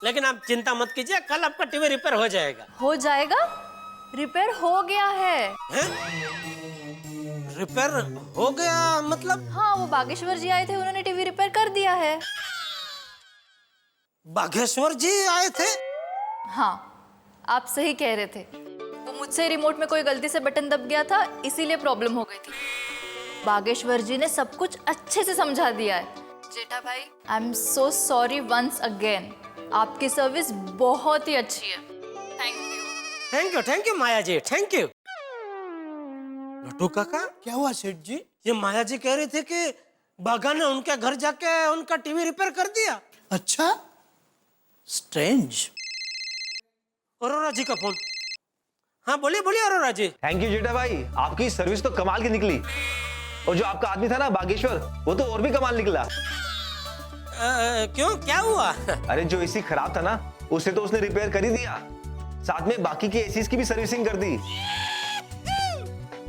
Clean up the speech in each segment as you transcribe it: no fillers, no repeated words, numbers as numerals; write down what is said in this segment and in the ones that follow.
लेकिन आप चिंता मत कीजिए, कल आपका टीवी रिपेयर हो जाएगा। हो जाएगा? रिपेयर हो गया है। रिपेयर हो गया मतलब? हाँ, वो बागेश्वर जी आए थे, उन्होंने टीवी रिपेयर कर दिया है। बागेश्वर जी आए थे? हाँ, आप सही कह रहे थे। वो मुझसे रिमोट में कोई गलती से बटन दब गया था, इसीलिए प्रॉब्लम हो गई थी। बागेश्वर जी ने सब कुछ अच्छे से समझा दिया है। Jetha bhai, I am so sorry once again. आपकी सर्विस बहुत ही अच्छी है। Thank you. Thank you Maya ji, thank you. Natu Kaka, क्या हुआ सेठ जी? ये माया जी कह रही थी कि बागा ने उनके घर जाके उनका टीवी रिपेयर कर दिया। अच्छा, स्ट्रेंज। अरोरा जी का फोन। हाँ बोलिए बोलिए अरोरा जी। थैंक यू जेठा भाई, आपकी सर्विस तो कमाल की निकली। और जो आपका आदमी था ना बागेश्वर, वो तो और भी कमाल निकला। क्यों, क्या हुआ? अरे जो एसी खराब था ना, उसे तो उसने रिपेयर कर ही दिया, साथ में बाकी के एसीज की भी सर्विसिंग कर दी।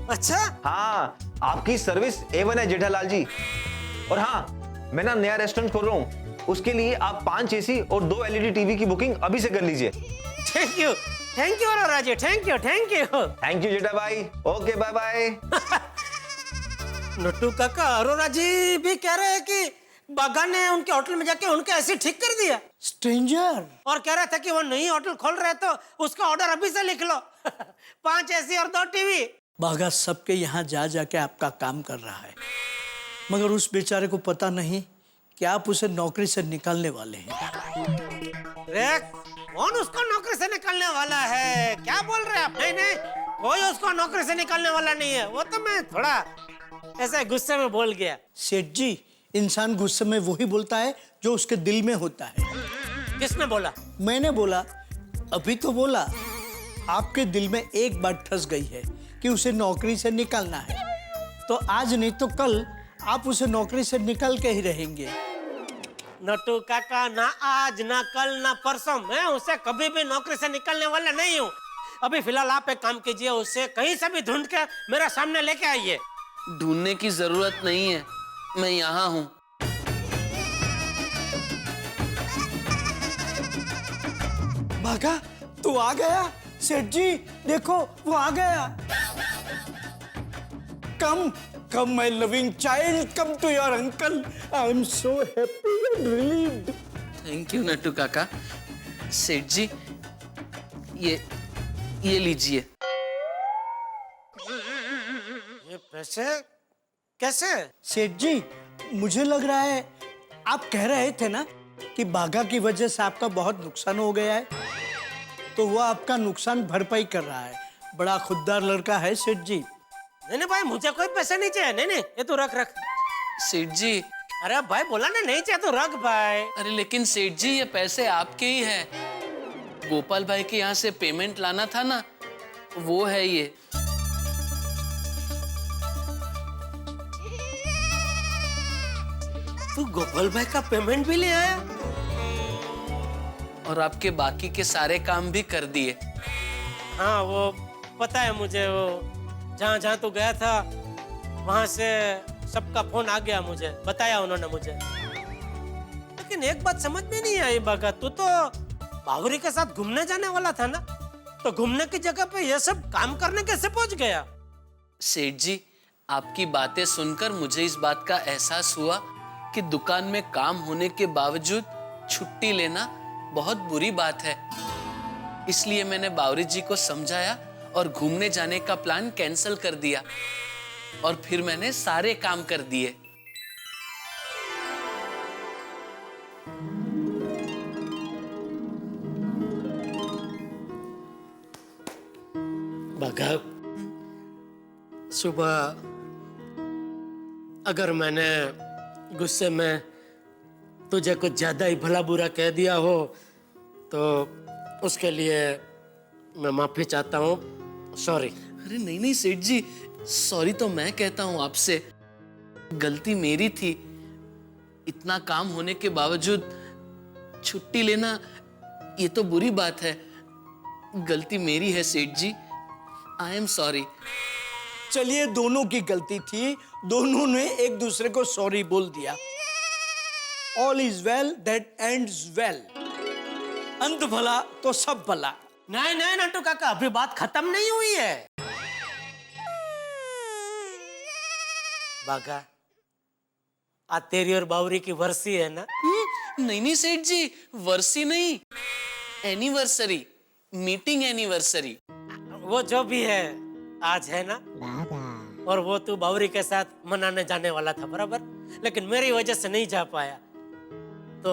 अच्छा? हाँ, आपकी सर्विस A1 है जेठालाल जी। और हाँ, मैं ना नया रेस्टोरेंट खोल रहा हूँ, उसके लिए आप 5 एसी और 2 LED टीवी की बुकिंग अभी से कर लीजिए। Thank you Arora ji, thank you. Thank you Jetha bhai, okay bye bye. Nattu काका, अरोरा जी भी कह रहे हैं कि बागा ने उनके होटल में जाके उनका एसी ठीक कर दिया। स्ट्रेंजर। और कह रहे थे कि वो नई होटल खोल रहे तो उसका ऑर्डर अभी से लिख लो। 5 एसी और 2 टीवी। बागा सबके यहाँ जा जाके आपका काम कर रहा है, मगर उस बेचारे को पता नहीं कि आप उसे नौकरी से निकालने वाले हैं। कौन उसको नौकरी से निकालने वाला है? क्या बोल रहे हैं आप? नहीं, कोई उसको नौकरी से निकालने वाला नहीं है। वो तो मैं थोड़ा ऐसे गुस्से में बोल गया। सेठ जी, इंसान गुस्से में वही बोलता है जो उसके दिल में होता है। किसने बोला? मैंने बोला, अभी तो बोला। आपके दिल में एक बात ठस गई है कि उसे नौकरी से निकालना है, तो आज नहीं तो कल आप उसे नौकरी से निकाल के ही रहेंगे। नट्टू काका, ना आज ना कल ना परसों मैं उसे कभी भी नौकरी से निकालने वाला नहीं हूँ। अभी फिलहाल आप एक काम कीजिए, उसे कहीं से भी ढूंढ के मेरे सामने लेके आइए। ढूंढने की जरूरत नहीं है, मैं यहाँ हूँ। बागा, तू आ गया? सेठ जी देखो, वो आ गया। Come my loving child, come to your uncle. I am so happy and relieved. Thank you Nattu Kaka. सेठ जी, ये लीजिए। ये पैसे कैसे? सेठ जी, मुझे लग रहा है आप कह रहे थे ना कि बागा की वजह से आपका बहुत नुकसान हो गया है, तो वो आपका नुकसान भरपाई कर रहा है। बड़ा खुददार लड़का है सेठ जी। नहीं भाई, मुझे कोई पैसे नहीं चाहिए। नहीं, ये तो रख। सेठ जी, अरे भाई बोला ना नहीं चाहिए तो रख भाई। अरे लेकिन सेठ जी, ये पैसे आपके ही हैं। गोपाल भाई के यहाँ से पेमेंट लाना था ना, वो है ये। तू गोपाल भाई का पेमेंट भी ले आया? और आपके बाकी के सारे काम भी कर दिए। हाँ, वो पता है मुझे। वो जहाँ तू गया था वहां से सबका फोन आ गया, मुझे बताया उन्होंने मुझे। लेकिन एक बात समझ में नहीं आई बागा, तू तो बावरी के साथ घूमने जाने वाला था ना, तो घूमने की जगह पे ये सब काम करने कैसे पहुंच गया? सेठ जी, आपकी बातें सुनकर मुझे इस बात का एहसास हुआ कि दुकान में काम होने के बावजूद छुट्टी लेना बहुत बुरी बात है। इसलिए मैंने बावरी जी को समझाया और घूमने जाने का प्लान कैंसिल कर दिया, और फिर मैंने सारे काम कर दिए। बागा, सुबह अगर मैंने गुस्से में तुझे कुछ ज्यादा ही भला बुरा कह दिया हो तो उसके लिए मैं माफी चाहता हूँ। सॉरी। अरे नहीं सेठ जी, सॉरी तो मैं कहता हूँ आपसे। गलती मेरी थी। इतना काम होने के बावजूद छुट्टी लेना ये तो बुरी बात है। गलती मेरी है सेठ जी, आई एम सॉरी। चलिए, दोनों की गलती थी, दोनों ने एक दूसरे को सॉरी बोल दिया। All is well that ends well. अंत भला तो सब भला। नहीं नहीं नट्टू काका, अभी बात खत्म नहीं हुई है। बागा, आज तेरी और बावरी की वर्षी है ना? नहीं नहीं सेठ जी, वर्षी नहीं, एनिवर्सरी, मीटिंग एनिवर्सरी। वो जो भी है आज है ना। और वो तू बावरी के साथ मनाने जाने वाला था बराबर, लेकिन मेरी वजह से नहीं जा पाया। तो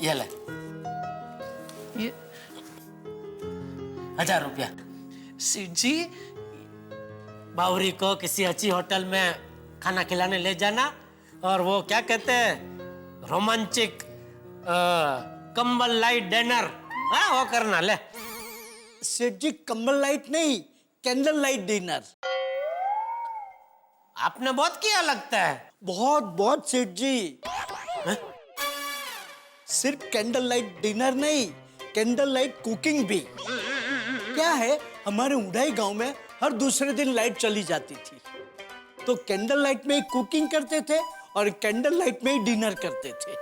ये ले, ये 1000 रुपया। सेठ जी, बावरी को किसी अच्छी होटल में खाना खिलाने ले जाना, और वो क्या कहते हैं, रोमांचिक कंबल लाइट डिनर, हाँ वो करना। ले सेठ जी, कंबल लाइट नहीं, कैंडल लाइट डिनर। आपने बहुत किया लगता है। बहुत बहुत सेठ जी। सिर्फ कैंडल लाइट डिनर नहीं, कैंडल लाइट कुकिंग भी। क्या है, हमारे उड़ाई गांव में हर दूसरे दिन लाइट चली जाती थी, तो कैंडल लाइट में ही कुकिंग करते थे और कैंडल लाइट में ही डिनर करते थे।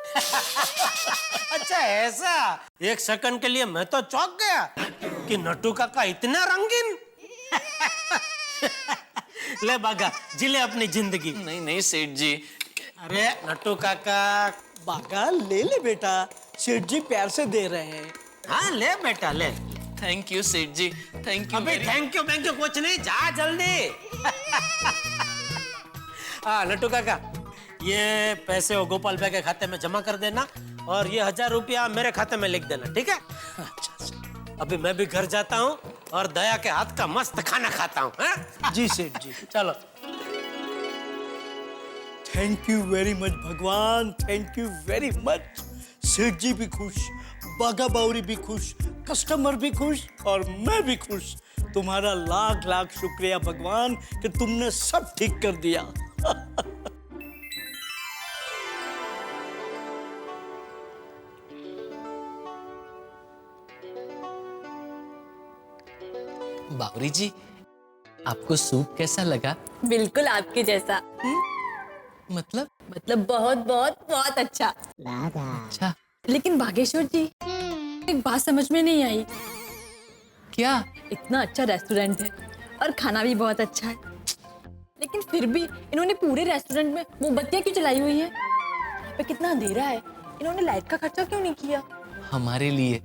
अच्छा ऐसा? एक सेकंड के लिए मैं तो चौंक गया कि नट्टू काका इतना रंगीन। ले बागा, जी ले अपनी जिंदगी। नहीं नहीं सेठ जी। अरे नट्टू काका। बागा ले ले बेटा, सेठ जी प्यार से दे रहे हैं। हाँ ले बेटा ले। थैंक यू सेठ जी, थैंक यू। अबे थैंक यू कुछ नहीं, जा जल्दी। हाँ नट्टू काका, ये पैसे वो गोपाल भाई के खाते में जमा कर देना, और ये 1000 रुपया मेरे खाते में लिख देना, ठीक है? अच्छा, अभी मैं भी घर जाता हूँ और दया के हाथ का मस्त खाना खाता हूँ। जी सेठ जी। चलो। थैंक यू वेरी मच भगवान, थैंक यू वेरी मच। सेठ जी भी खुश, बागा बावरी भी खुश, कस्टमर भी खुश और मैं भी खुश। तुम्हारा लाख लाख शुक्रिया भगवान कि तुमने सब ठीक कर दिया। बावरी जी, आपको सूप कैसा लगा? बिल्कुल आपके जैसा। मतलब बहुत बहुत बहुत अच्छा। अच्छा लेकिन बागेश्वर जी, एक बात समझ में नहीं आई। क्या? इतना अच्छा रेस्टोरेंट है और खाना भी बहुत अच्छा है, लेकिन फिर भी इन्होंने पूरे रेस्टोरेंट में मोमबत्तियां क्यों जलाई हुई हैं? यहाँ पे कितना अंधेरा है, इन्होंने लाइट का खर्चा क्यों नहीं किया? हमारे लिए,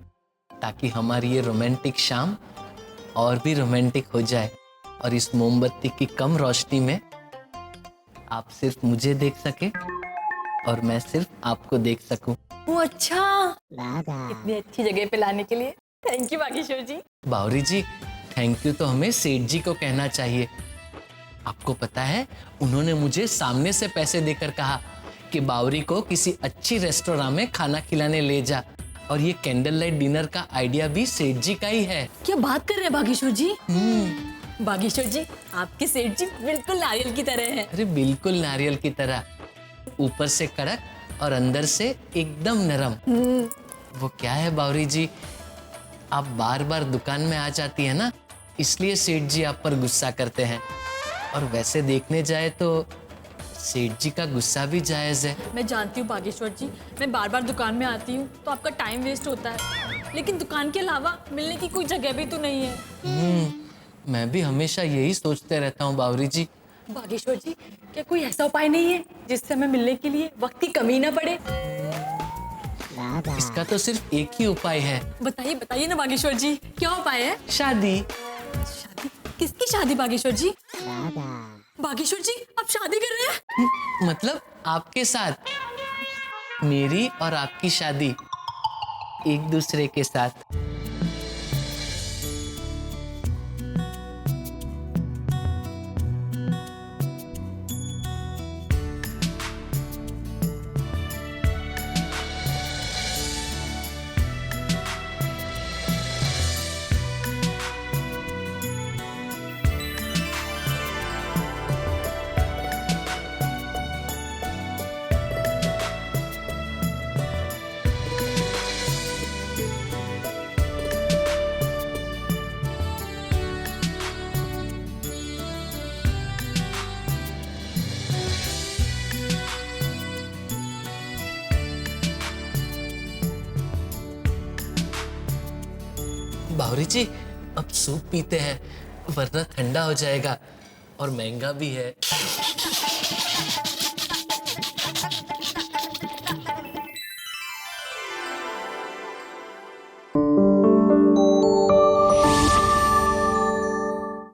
ताकि हमारी ये रोमांटिक शाम और भी रोमांटिक हो जाए, और इस मोमबत्ती की कम रोशनी में आप सिर्फ मुझे देख सके और मैं सिर्फ आपको देख सकूं। वो अच्छा, इतनी अच्छी जगह पे लाने के लिए thank you Bageshwar ji. Bawri ji, thank you तो हमें सेठ जी को कहना चाहिए। आपको पता है, उन्होंने मुझे सामने से पैसे देकर कहा कि बावरी को किसी अच्छी रेस्टोरेंट में खाना खिलाने ले जा, और ये कैंडल लाइट डिनर का आइडिया भी सेठ जी का ही है। क्या बात कर रहे हैं बागेश्वर जी? बागेश्वर जी, आपके सेठ जी बिल्कुल नारियल की तरह हैं। अरे बिल्कुल नारियल की तरह, ऊपर से कड़क और अंदर से एकदम नरम। वो क्या है बावरी जी, आप बार बार दुकान में आ जाती है ना, इसलिए सेठ जी आप पर गुस्सा करते हैं। और वैसे देखने जाए तो सेठ जी का गुस्सा भी जायज है। मैं जानती हूँ बागेश्वर जी, मैं बार बार दुकान में आती हूँ तो आपका टाइम वेस्ट होता है, लेकिन दुकान के अलावा मिलने की कोई जगह भी तो नहीं है। मैं भी हमेशा यही सोचते रहता हूँ बावरी जी। बागेश्वर जी, क्या कोई ऐसा उपाय नहीं है जिससे हमें मिलने के लिए वक्त की कमी ना पड़े? इसका तो सिर्फ एक ही उपाय है। बताइए बताइए ना बागेश्वर जी, क्या उपाय है? शादी। शादी? किसकी शादी बागेश्वर जी? बागेश्वर जी, आप शादी कर रहे हैं? मतलब आपके साथ, मेरी और आपकी शादी एक दूसरे के साथ। बावरी जी, अब सूप पीते हैं वरना ठंडा हो जाएगा और महंगा भी है।